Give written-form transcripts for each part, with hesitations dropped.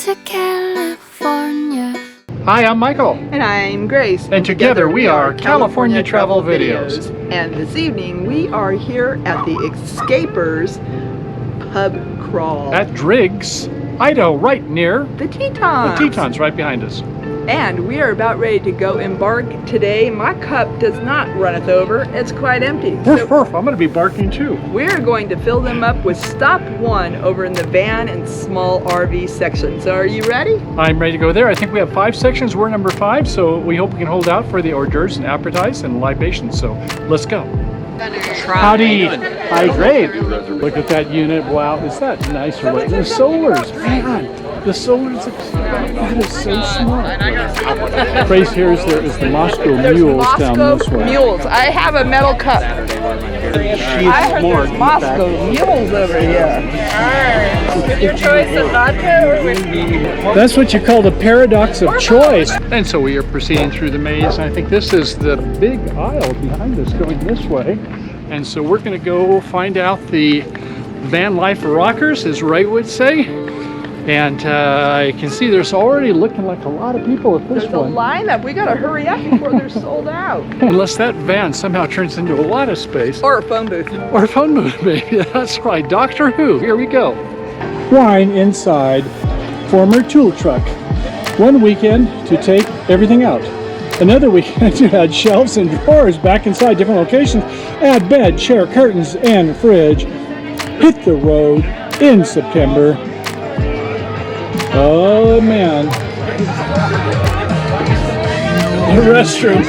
to California. Hi, I'm Michael. And I'm Grace. And together we are California Travel Videos. And this evening we are here at the Xscapers pub crawl. At Driggs, Idaho, right near the Tetons. The Tetons, right behind us. And we are about ready to go embark today. My cup does not runneth over. It's quite empty. Woof, woof. I'm going to be barking too. We're going to fill them up with stop one over in the van and small RV section. So are you ready? I'm ready to go there. I think we have 5 sections. We're number 5, so we hope we can hold out for the hors d'oeuvres and appetites and libations. So let's go. Howdy. Hi, great. Look at that unit. Wow, is that nice? The solars, man. The solars, that is so smart. Grace, here is the Moscow mules down this way. Mules. I have a metal cup. I heard there's Moscow mules over here. Your choice of vodka or whiskey? That's what you call the paradox of choice. And so we are proceeding through the maze. And I think this is the big aisle behind us going this way. And so we're going to go find out the van life rockers, as Ray would say. And I can see there's already looking like a lot of people at this one. There's a lineup. We gotta hurry up before they're sold out. Unless that van somehow turns into a lot of space. Or a phone booth. Or a phone booth, maybe. That's right. Doctor Who. Here we go. Wine inside former tool truck. One weekend to take everything out. Another weekend to add shelves and drawers back inside different locations. Add bed, chair, curtains, and fridge. Hit the road in September. Oh man. The restroom.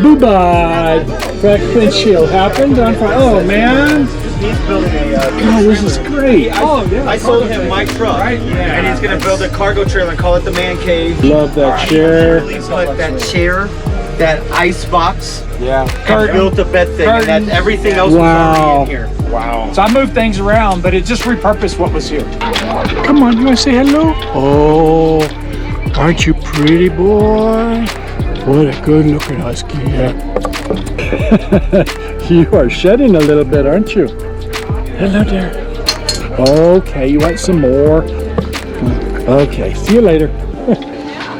Boo-bye. Cracked windshield happened on Friday. Oh man. He's building a Oh, this is great. Oh yeah. I sold him my truck, and he's gonna build a cargo trailer and call it the man cave. Love that chair. He put that chair, that ice box, yeah, and built the bed thing, and that everything else was already in here. Wow. So I moved things around, but it just repurposed what was here. Come on, you want to say hello? Oh, aren't you pretty, boy? What a good looking husky. Yeah. You are shedding a little bit, aren't you? Hello there. Okay, you want some more? Okay, see you later.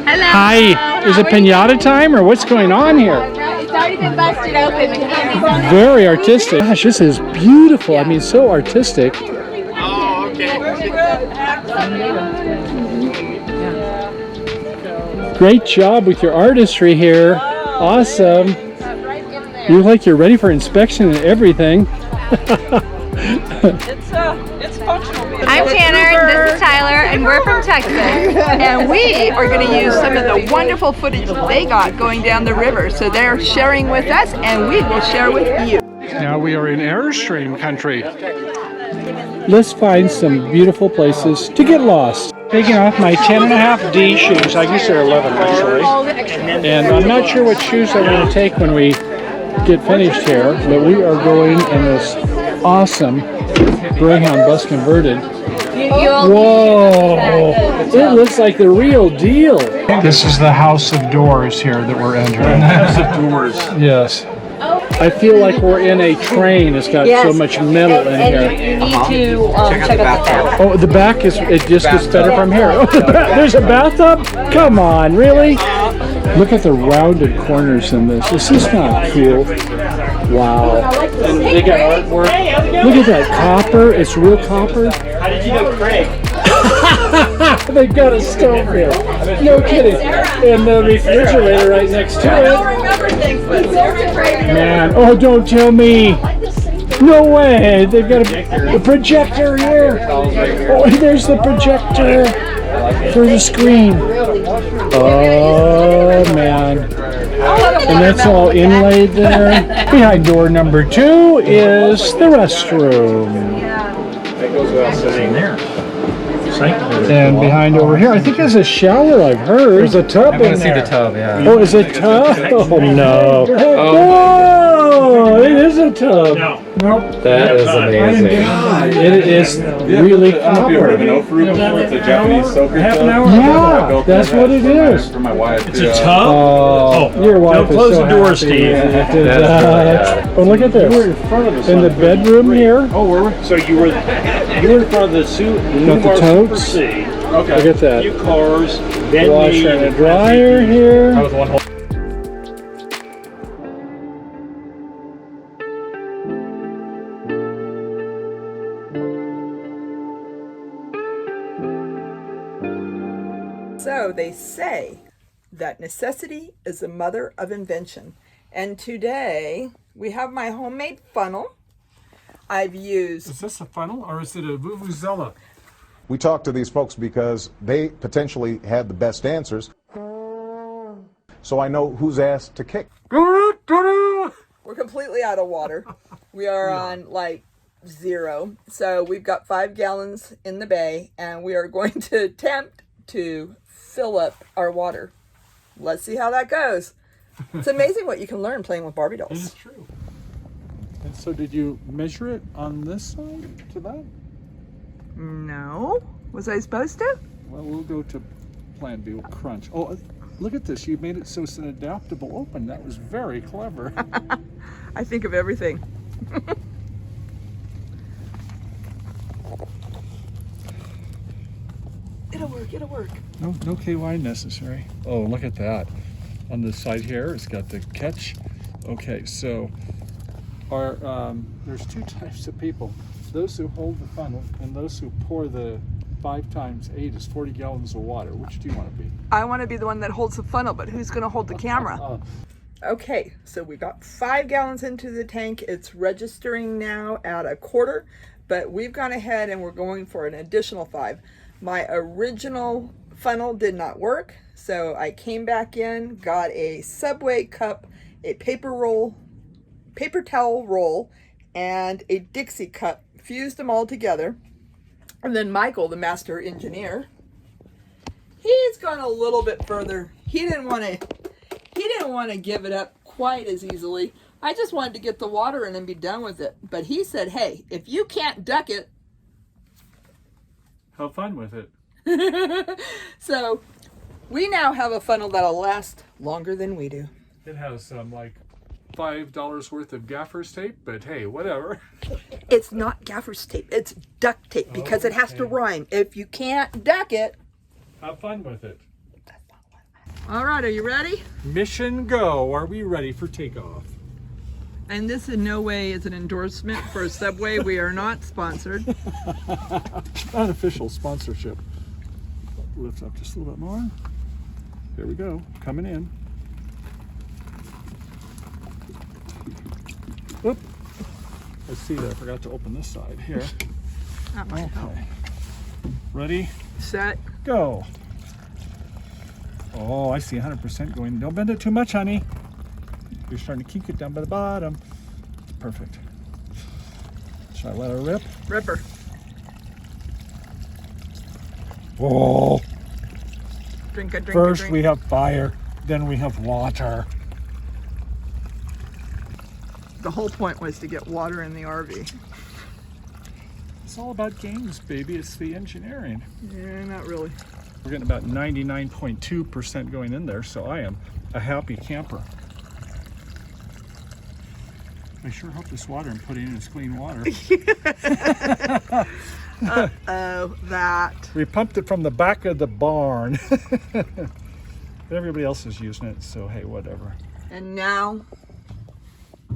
Hello. Hi, is it pinata time or what's going on here? It's already been busted open. The candy's on it. Very artistic. Gosh, this is beautiful. I mean, so artistic. Oh, okay. Great job with your artistry here. Awesome. You look like you're ready for inspection and everything. It's functional. I'm Tanner, this is Tyler, and we're from Texas. And we are going to use some of the wonderful footage they got going down the river. So they're sharing with us, and we will share with you. Now we are in Airstream country. Let's find some beautiful places to get lost. Taking off my 10.5D shoes. I guess they're 11 actually. And I'm not sure what shoes I want to take when we get finished here, but we are going in this awesome Greyhound bus converted. Whoa! It looks like the real deal. This is the House of Doors here that we're entering. House of Doors. Yes. I feel like we're in a train. It's got so much metal in here. You need to check out the back. Oh, the back is, it just gets better from here. Oh, there's a bathtub? Come on, really? Look at the rounded corners in this. Is this not cool? Wow. And they got artwork. Look at that copper. It's real copper. How did you know Craig? They've got a stove here. No kidding. And the refrigerator right next to it. Man, oh, don't tell me. No way. They've got a projector here. Oh, there's the projector for the screen. Oh, man. And that's all inlaid there. Behind door number 2 is the restroom. That goes without saying there. And behind over here, I think there's a shower, I've heard. There's a tub in there. see the tub, yeah. Oh, is it a tub? Oh, no. Oh, it is a tub. Nope. That is amazing. God, it is really copper. It's a Japanese soaker tub. Yeah, that's what it is. For my wife. It's a tub? Oh, your wife is close so the door, happy. Steve. Oh, look at this. In the bedroom here. Oh, were we? So you were. You in front of the got the totes. Okay. Look at that. Few cars. Then Washer and a dryer here. That was one whole. So they say that necessity is the mother of invention. And today we have my homemade funnel. I've used... Is this a funnel or is it a vuvuzela? We talked to these folks because they potentially had the best answers. So I know whose ass to kick. We're completely out of water. We are on like 0. So we've got 5 gallons in the bay and we are going to attempt to fill up our water. Let's see how that goes. It's amazing what you can learn playing with Barbie dolls. It is true. And so did you measure it on this side to that? No. Was I supposed to? Well, we'll go to plan B, we'll crunch. Oh, look at this. You made it so it's an adaptable open. That was very clever. I think of everything. It'll work, it'll work. No KY necessary. Oh, look at that. On the side here, it's got the catch. Okay, so there's 2 types of people. Those who hold the funnel and those who pour the 5 times 8 is 40 gallons of water. Which do you want to be? I want to be the one that holds the funnel, but who's going to hold the camera? Okay, so we got 5 gallons into the tank. It's registering now at 1/4, but we've gone ahead and we're going for an additional 5. My original funnel did not work, so I came back in, got a Subway cup, a paper towel roll, and a Dixie cup, fused them all together. And then Michael, the master engineer, he's gone a little bit further. He didn't want to give it up quite as easily. I just wanted to get the water in and be done with it. But he said, hey, if you can't duck it, have fun with it. So we now have a funnel that'll last longer than we do. It has like $5 worth of gaffer's tape, but hey, whatever. It's not gaffer's tape, it's duct tape because it has to rhyme. If you can't duck it, have fun with it. All right, are you ready? Mission go. Are we ready for takeoff? And this in no way is an endorsement for Subway. We are not sponsored. Unofficial sponsorship. Lift up just a little bit more. There we go. Coming in. Oop. Let's see that I forgot to open this side here. That might help. Ready? Set. Go. Oh, I see 100% going. Don't bend it too much, honey. You're starting to kink it down by the bottom. It's perfect. Should I let her rip? Ripper. Oh. Drink a drink. First we have fire, then we have water. The whole point was to get water in the RV. It's all about games, baby. It's the engineering. Yeah, not really. We're getting about 99.2% going in there, so I am a happy camper. I sure hope this water I'm putting in is clean water. Uh-oh, that. We pumped it from the back of the barn. Everybody else is using it, so hey, whatever. And now,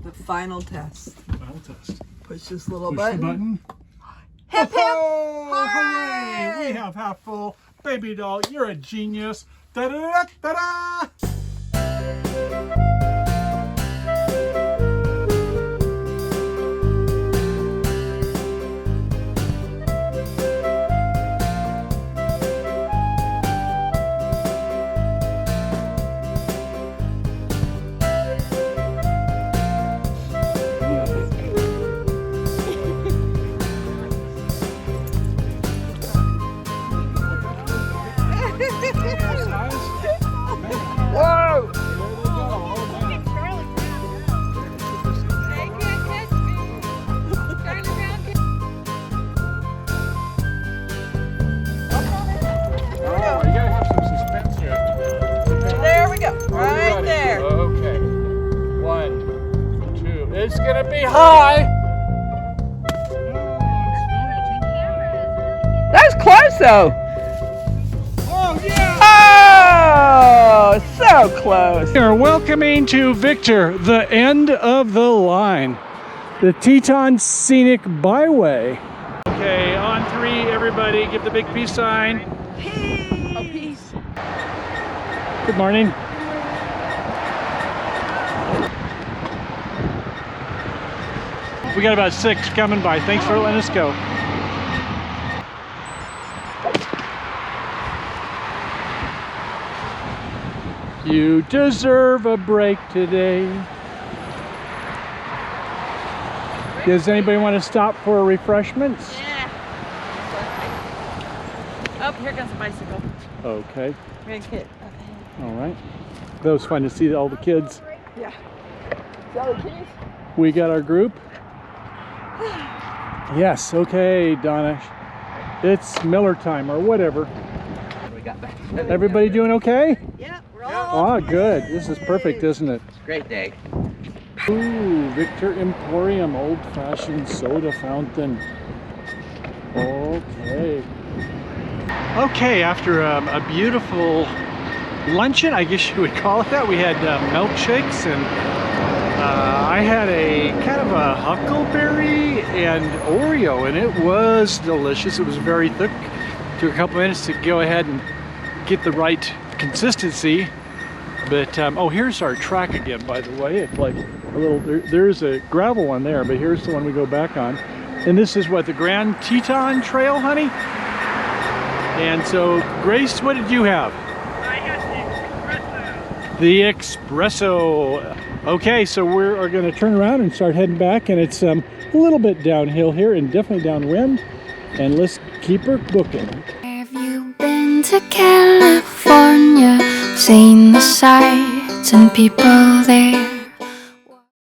the final test. Final test. Push this little Push button. the button. Hip, hip. Oh, hooray! We have half full. Baby doll, you're a genius. Da-da-da-da-da! Whoa! Oh, you gotta have some suspense here. There we go. Right there. Okay. 1, 2. It's gonna be high. close though. Oh, yeah! Oh, so close. We are welcoming to Victor the end of the line, the Teton Scenic Byway. Okay, on 3, everybody give the big peace sign. Peace. Oh, peace. Good morning. We got about 6 coming by. Thanks for letting us go. You deserve a break today. Does anybody want to stop for refreshments? Yeah. Oh, here comes a bicycle. Okay. Good kid. All right. That was fun to see all the kids. Yeah. See all the kitties? We got our group. Yes. Okay, Donna. It's Miller time or whatever. Everybody doing okay? Yeah, we're all. Oh, good. This is perfect, isn't it? Great day. Ooh, Victor Emporium, old-fashioned soda fountain. Okay. Okay, after a beautiful luncheon, I guess you would call it that. We had milkshakes, and I had a kind of a huckleberry and Oreo, and it was delicious. It was very thick. Took a couple minutes to go ahead and get the right consistency. But oh, here's our track again, by the way. It's like a little, there's a gravel one there, but here's the one we go back on. And this is what, the Grand Teton Trail, honey? And so, Grace, what did you have? I had The Espresso. Okay, so we are going to turn around and start heading back, and it's a little bit downhill here and definitely downwind. And let's keep her booking. Have you been to California? Seen the sights and people there?